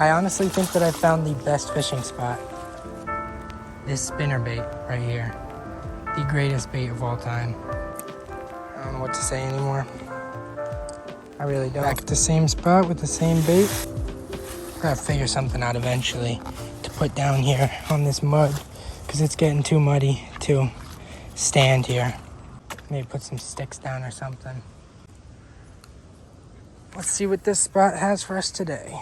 I honestly think that I found the best fishing spot. This spinnerbait right here. The greatest bait of all time. I don't know what to say anymore. I really don't. Back at the same spot with the same bait. I gotta figure something out eventually to put down here on this mud because it's getting too muddy to stand here. Maybe put some sticks down or something. Let's see what this spot has for us today.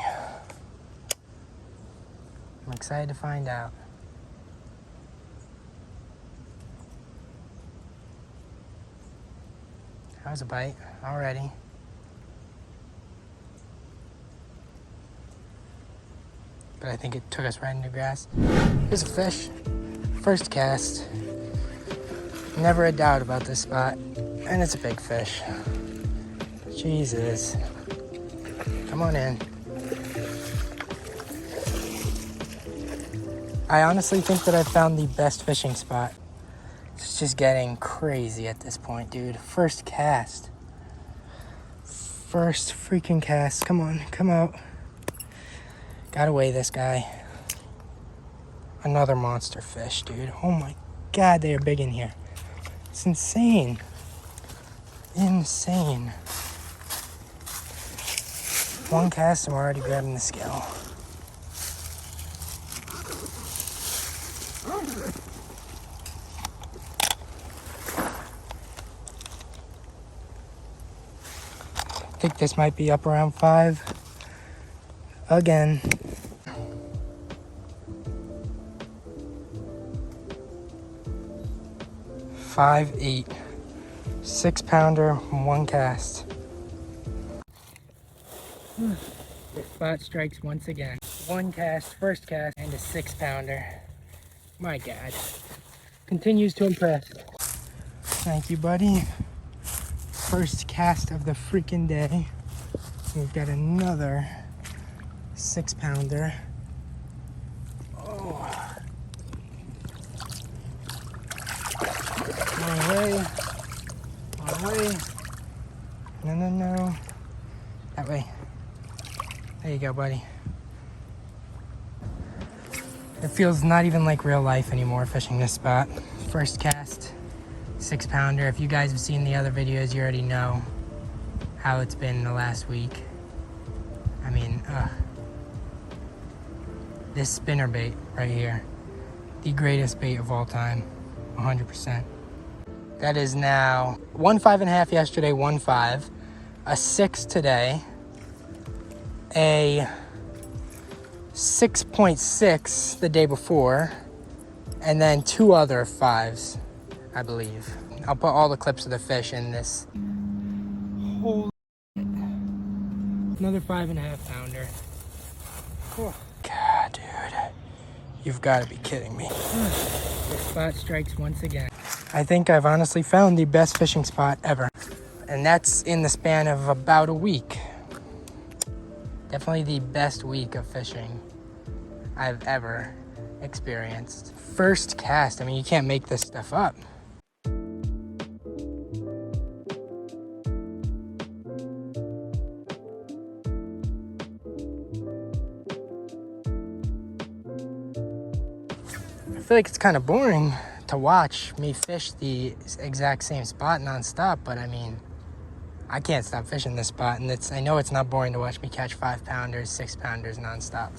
I'm excited to find out. That was a bite already. But I think it took us right into grass. Here's a fish. First cast. Never a doubt about this spot. And it's a big fish. Jesus. Come on in. I honestly think that I found the best fishing spot. It's just getting crazy at this point, dude. First cast. First freaking cast. Come on, come out. Gotta weigh this guy. Another monster fish, dude. Oh my God, they are big in here. It's insane. Insane. One cast, I'm already grabbing the scale. I think this might be up around 5. Again. Five, 8. 6-pounder, one cast. The spot strikes once again. One cast, first cast, and a 6-pounder. My God. Continues to impress. Thank you, buddy. First cast of the freaking day. We've got another 6-pounder. Oh. Wrong way. Wrong way. No, no, no. That way. There you go, buddy. It feels not even like real life anymore fishing this spot. First cast, 6-pounder. If you guys have seen the other videos, you already know how it's been the last week. I mean, this spinnerbait right here, the greatest bait of all time, 100%. That is now 1 5.5 yesterday, 1 5, a 6 today, a 6.6 the day before, and then 2 other 5s, I believe. I'll put all the clips of the fish in this. Holy shit. Another 5.5-pounder. Oh, God, dude. You've got to be kidding me. The spot strikes once again. I think I've honestly found the best fishing spot ever. And that's in the span of about a week. Definitely the best week of fishing I've ever experienced. First cast, I mean, you can't make this stuff up. I feel like it's kind of boring to watch me fish the exact same spot nonstop, but I mean, I can't stop fishing this spot, and I know it's not boring to watch me catch 5-pounders, 6-pounders nonstop.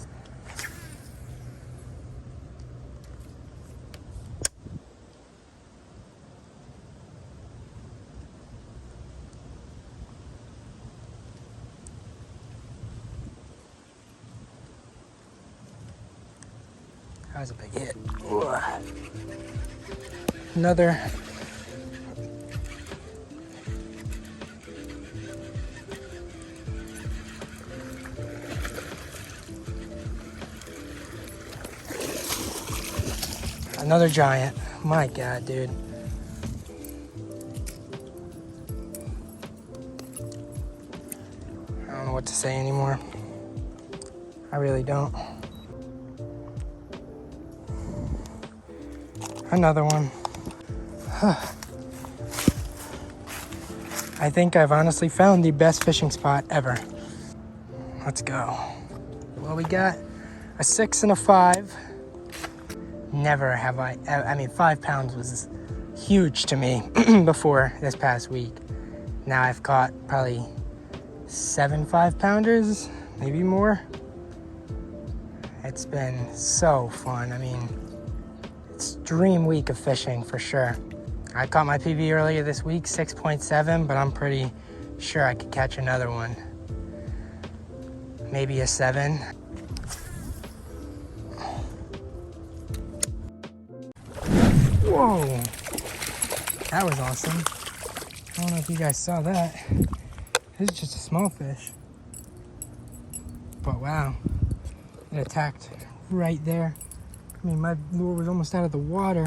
That was a big hit. Ooh. Another. Another giant. My God, dude. I don't know what to say anymore. I really don't. Another one. I think I've honestly found the best fishing spot ever. Let's go. Well, we got a 6 and a 5. Never have I mean, 5 pounds was huge to me before this past week. Now I've caught probably 7 5-pounders, maybe more. It's been so fun. I mean, it's dream week of fishing for sure. I caught my PB earlier this week, 6.7, but I'm pretty sure I could catch another one. Maybe a 7. Whoa, that was awesome. I don't know if you guys saw that. This is just a small fish. But wow, it attacked right there. I mean, my lure was almost out of the water.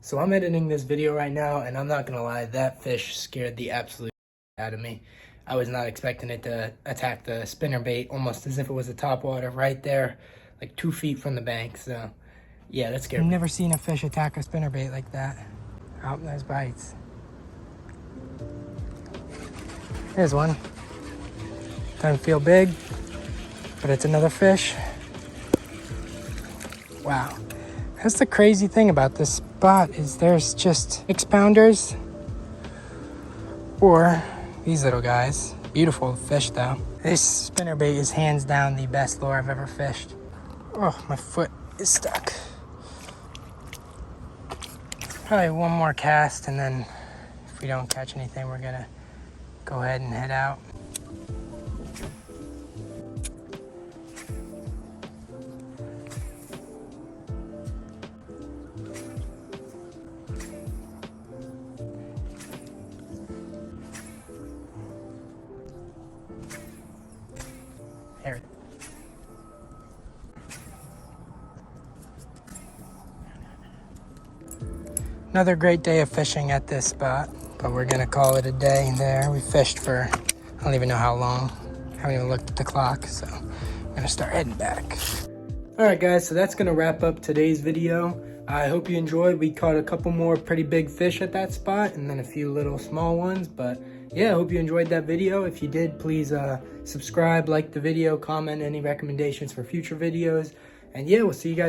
So I'm editing this video right now, and I'm not gonna lie, that fish scared the absolute out of me. I was not expecting it to attack the spinnerbait, almost as if it was a topwater right there, like 2 feet from the bank. So yeah, that scared me. I've never seen a fish attack a spinnerbait like that. Oh, there's bites. There's one. Doesn't feel big, but it's another fish. Wow. That's the crazy thing about this spot is there's just 6-pounders or these little guys. Beautiful fish though. This spinnerbait is hands down the best lure I've ever fished. Oh, my foot is stuck. Probably one more cast, and then if we don't catch anything, we're gonna go ahead and head out. There. Another great day of fishing at this spot, but we're gonna call it a day there. We fished for, I don't even know how long. I haven't even looked at the clock, so I'm gonna start heading back. All right, guys, so that's gonna wrap up today's video. I hope you enjoyed. We caught a couple more pretty big fish at that spot and then a few little small ones, but yeah, I hope you enjoyed that video. If you did, please subscribe, like the video, comment any recommendations for future videos, and yeah, we'll see you guys